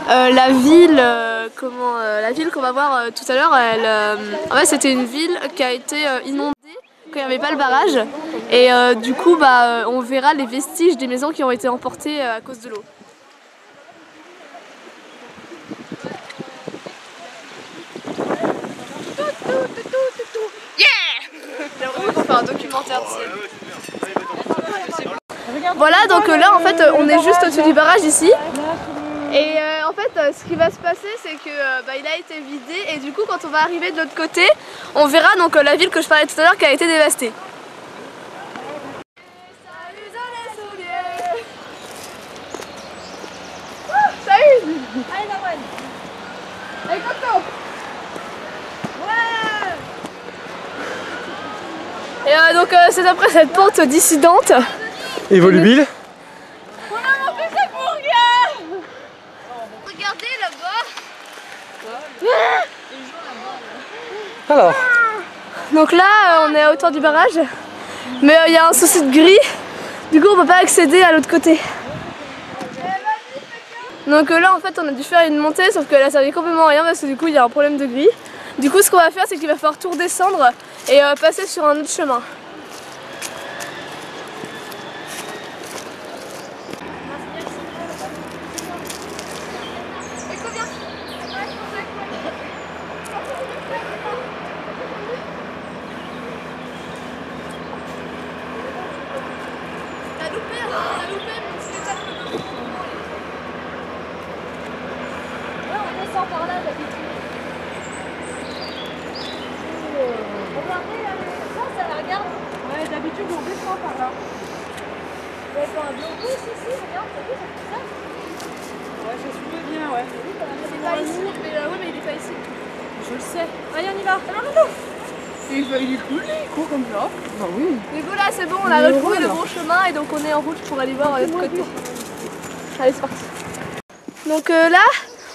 la ville, la ville qu'on va voir tout à l'heure, en fait c'était une ville qui a été inondée quand il n'y avait pas le barrage et du coup on verra les vestiges des maisons qui ont été emportées à cause de l'eau. Yeah! J'aimerais qu'on fasse un documentaire dessus. Voilà, donc là en fait on est juste au-dessus du barrage ici. Et en fait ce qui va se passer c'est que il a été vidé et du coup quand on va arriver de l'autre côté on verra donc la ville que je parlais tout à l'heure qui a été dévastée. Salut! Allez Marwan! Allez Coco! Ouais! Et donc c'est après cette pente dissidente. Et volubile? Regardez là-bas. Alors. Donc là on est à hauteur du barrage. Mais il y a un souci de grille. Du coup on peut pas accéder à l'autre côté. Donc là en fait on a dû faire une montée sauf qu'elle a servi complètement à rien parce que du coup il y a un problème de grille. Du coup ce qu'on va faire c'est qu'il va falloir tout redescendre et passer sur un autre chemin. Par là d'habitude. Regardez là, ça la regarde. Ouais, d'habitude on descend par là. Ouais, quand un blanc ici, regarde, t'as vu, ça fait ça. Ouais, ça se peut bien, ouais. Il est pas ici, mais ouais, mais il est pas ici. Je le sais. Allez, on y va. Non, non, non. Il est cool, il court comme ça. Bah oui. Mais voilà, c'est bon, on a retrouvé le bon chemin et donc on est en route pour aller voir l'autre côté. Allez, c'est parti. Donc là,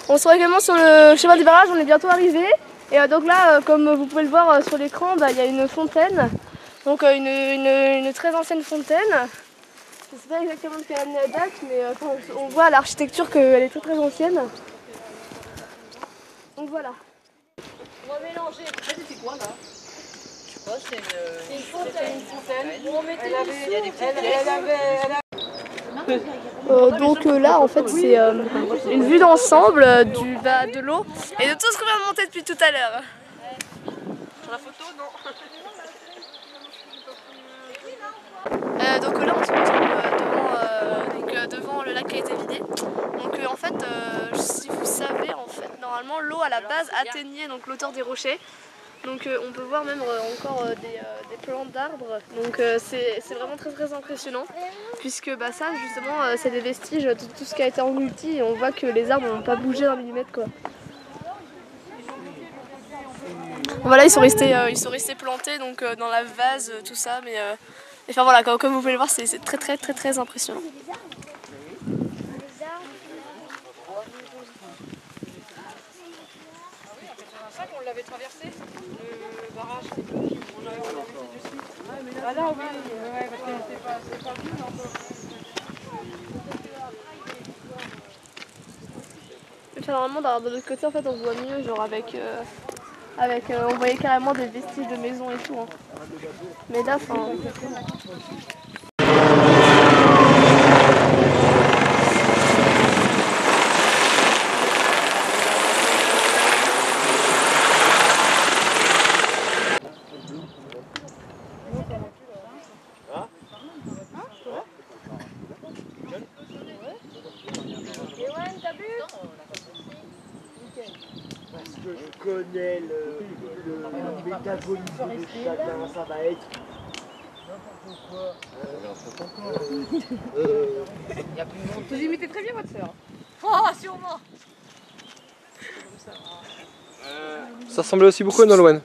on sera également sur le chemin du barrage, on est bientôt arrivé. Et donc là, comme vous pouvez le voir sur l'écran, il y a une fontaine. Donc une très ancienne fontaine. Je ne sais pas exactement de quelle année elle date, mais on voit à l'architecture qu'elle est très très ancienne. Donc voilà. On va mélanger. C'était quoi là? Je sais pas, c'est une fontaine. On mettait donc là en fait c'est une vue d'ensemble de l'eau et de tout ce qu'on vient de monter depuis tout à l'heure. Sur la photo non. Donc là on se retrouve devant le lac qui a été vidé. Donc en fait si vous savez en fait normalement l'eau à la base atteignait donc l'hauteur des rochers. Donc on peut voir même encore des plantes d'arbres, donc c'est vraiment très très impressionnant puisque ça justement c'est des vestiges de tout ce qui a été englouti et on voit que les arbres n'ont pas bougé d'un millimètre quoi. Voilà, ils sont restés plantés donc dans la vase, tout ça, mais enfin voilà, comme vous pouvez le voir c'est très très très très impressionnant. On l'avait traversé, le barrage, on avait traversé dessus. Ah là oui, ouais, parce que c'est pas vu encore. Normalement de l'autre côté en fait on voit mieux, genre on voyait carrément des vestiges de maisons et tout. Hein. Mais là, enfin... Parce que je connais le métabolisme de chacun, ça va être n'importe quoi. Vous imitez très bien votre sœur. Oh, sûrement. Ça ressemblait aussi beaucoup à Nolwenn.